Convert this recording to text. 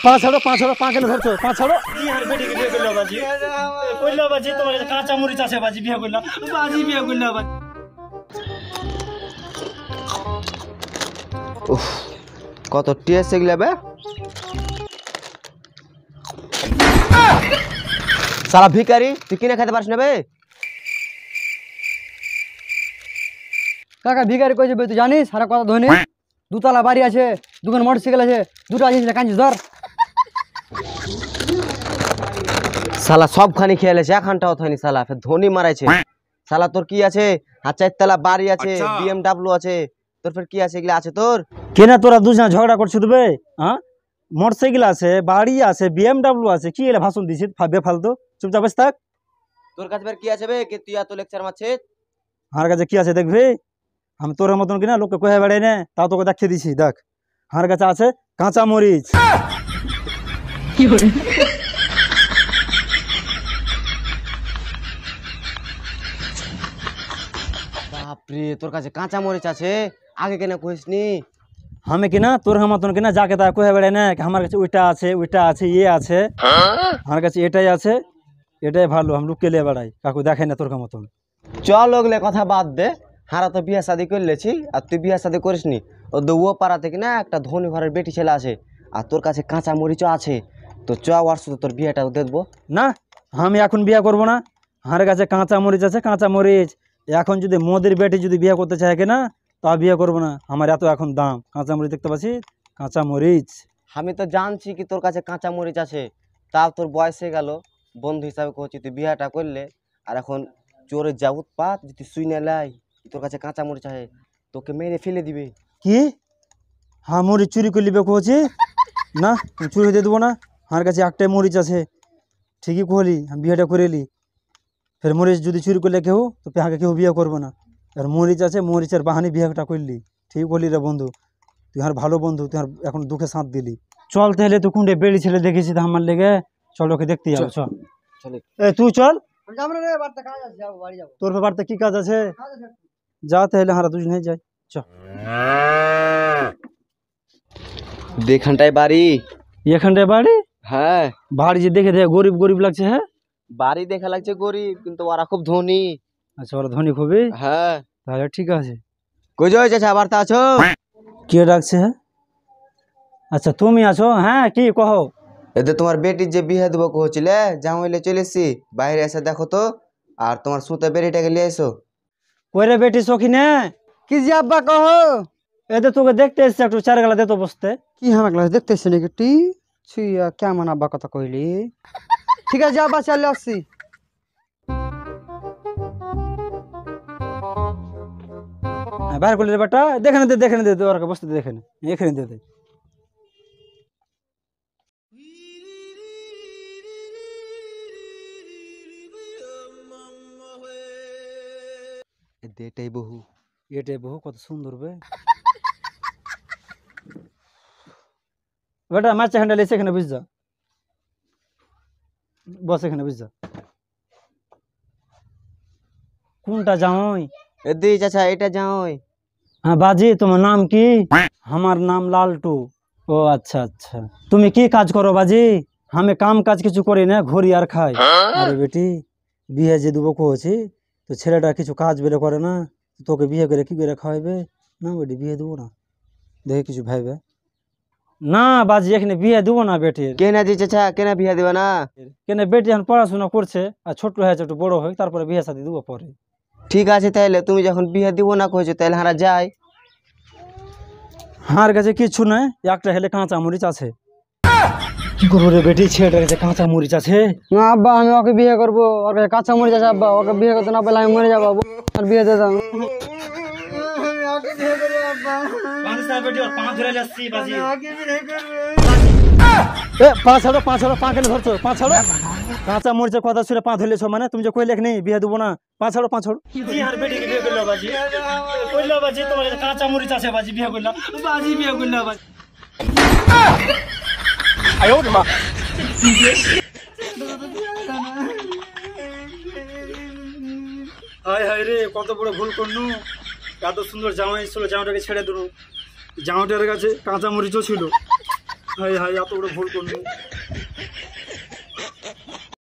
पाँच छोड़ो पाँच के धरছো पाँच छोड़ो काँचा मरिच আছে বাজি বিয়ে করলাম বাজি বিয়ে করলাম উফ কত টেস্ট এগুলা বে সালা ভিখারি তুই কিনে খেতে পারিস না বে কাকা ভিখারি কইছে তুই জানিস সারা কথা ধনি দুতলা বাড়ি আছে দুখান মোটরসাইকেল আছে দুটো আছে কাঞ্চি ধর সালা সবখানি খেলেছে এখানটাও থানি সালা ফের ধনী মারাইছে সালা তোর কি আছে আর চারতলা বাড়ি আছে বিএমডব্লিউ আছে তোর ফের কি আছে এগুলা আছে তোর কেনা তোরা দুজন ঝগড়া করছিস তবে হ্যাঁ মোটরসাইকেল আছে বাড়ি আছে বিএমডব্লিউ আছে কি এলা ভাষণ দিছিস বেফালতু চুপচাপ বস থাক তোর কাছে ফের কি আছে বে কে তুই এত লেকচার মারছিস আমার কাছে কি আছে দেখবি আমি তোর মতন কিনা লোককে কহে বেড়াই না তাও তোকে দেখিয়ে দিছি দেখ আমার কাছে আছে কাঁচা মরিচ বাপরে তোর কাছে কাঁচা মরিচ আছে আগে কেন কইসনি আমি কিনা তোর মতন কিনা যাকে তা কহে বেড়াই না আমার কাছে ওইটা আছে ইয়ে আছে আমার কাছে এটাই আছে এটাই ভালো আমি লুকিয়ে লিয়ে বেড়াই কাকু দেখে না তোর মতন চল ওগুলো কথা বাদ দে হারা তো বিয়ে শাদি করলেছি আর তুই বিয়ে শাদি করিসনি ও ও পাড়া থেকে না একটা ধনী ঘরের বেটি ছেলে আছে আর তোর কাছে কাঁচা মরিচও আছে তো চ ওর সাথে তোর বিয়েটাও দেখবো না আমি এখন বিয়ে করব না আমার কাছে কাঁচা মরিচ আছে কাঁচা মরিচ এখন যদি মোদের বেটি যদি বিয়ে করতে চায় কিনা তা বিয়ে করবো না আমার এত এখন দাম কাঁচা মরিচ দেখতে পাচ্ছি কাঁচা মরিচ আমি তো জানছি কি তোর কাছে কাঁচা মরিচ আছে তাও তোর বয়স হয়ে গেল বন্ধু হিসাবে কচ্ছি তুই বিয়েটা করলে আর এখন চোরের যা উৎপাত যদি শুই না লাই তোর কাছে কাঁচা মরিচ আছে তোকে মেরে ফেলে দিবে কি হ্যাঁ মরিচ চুরি করে লিবে কছি না চুরি হতে দেবো না আমার কাছে একটাই মরিচ আছে ঠিকই কহলি আমি বিয়েটা করে এলি ফের মরিচ যদি চুরি করলে কেউ তো পেহাকে কেউ বিয়ে করবো না আর মরিচ আছে মরিচের বাহানি বিয়েটা করলি ঠিক বলি রে বন্ধু তুই আর ভালো বন্ধু তুই আর এখন দুঃখে সাঁত দিলি চল তাহলে তুই কুন্ডে বেড়ি ছেলে দেখেছি তো আমার লেগে চল ওকে দেখতে যাবো চল তুই চল তোর বাড়িতে কি কাজ আছে যা তাহলে হারা দুজনে যাই চ এখানটায় বাড়ি এখানটায় বাড়ি হ্যাঁ বাড়ি যে দেখে দেখে গরিব গরিব লাগছে হ্যাঁ বাড়ি দেখা লাগছে গরিব কিন্তু ওরা খুব ধনী আচ্ছা ওরা ধনী খুবই হ্যাঁ তাহলে ঠিক আছে কই যাই চাচা বার্তা আছো কে ডাকছে হ্যাঁ আচ্ছা তুমি আছো হ্যাঁ কি কহো এতে তোমার বেটির যে বিয়ে দেবো কহছিলে যাও হইলে চলে এসছি বাইরে এসে দেখো তো আর তোমার সুতে বেরিটাকে নিয়ে এসো কইরে বেটি সখী নে কি যে আব্বা কহো এতে তোকে দেখতে এসছে একটু চার গেলা দে তো বসতে কি আমার ক্লাস দেখতেছি নাকি টি ছুইয়া কেমন আব্বা কথা কইলি ঠিক আছে আব্বা চলে আসছি বাইরে করলে বেটা দেখে দে তোর বসতে দেখে নে এখানে দে দে এটাই বহু এটাই বহু কত সুন্দর বেটা মাছ হ্যান্ডেল এসে এখানে বুঝ যা বস এখানে বুঝ যা কোনটা যাওই এদি চাচা এটা যাওই হ্যাঁ বাজি তোমার নাম কি আমার নাম লালটু ও আচ্ছা আচ্ছা তুমি কি কাজ করো বাজি আমি কাম কাজ কিছু করি না ঘুরি আর খাই আরে বেটি বিয়ে যে দেবো কছি তো ছেলেটা কিছু কাজ বেরে করে না তোকে বিয়ে করে কি বেরে খাওয়াবে না বেটি বিয়ে দেবো না দেখে কিছু ভাইবে না বাজি এখানে বিয়ে দেবো না বেটির কেনা দি চাচা কেনা বিয়ে দেবে না কেন বেটি এখন পড়াশোনা করছে আর ছোট হয়েছে একটু বড় হয় তারপরে বিয়ে শাদী দেবো পরে ঠিক আছে তাহলে তুমি যখন বিয়ে দিব না কইছো তাহলে হারা যাই আমার কাছে কিছু নাই একটা হেলে কাঁচা মরিচ আছে কি করবো রে বেটি ছেলেটার কাছে কাঁচা মরিচ আছে না আব্বা আমি ওকে বিয়ে করবো ওর কাছে কাঁচা মরিচ আছে আব্বা ওকে বিয়ে করতে না পারলে আমি মরে যাবো আর বিয়ে দিয়ে দাও পাঁচ কেন ধরছো পাঁচ ছাড়ো কাঁচা মরিচের কথা শুনে পাঁচ ধরলেছ মানে তুমি যে কইলে নেই বিয়ে দেবো না পাঁচ ছাড়ো কাঁচা মরিচ আছে বাজি বিয়ে করলাম বাজি বিয়ে করলাম হায় হায় রে কত বড় ভুল করনু এত সুন্দর জামাই ছিল, জামাটাকে ছেড়ে দিল। জামাটার কাছে কাঁচা মরিচও ছিল। হাই হাই, এত বড় ভুল করলো।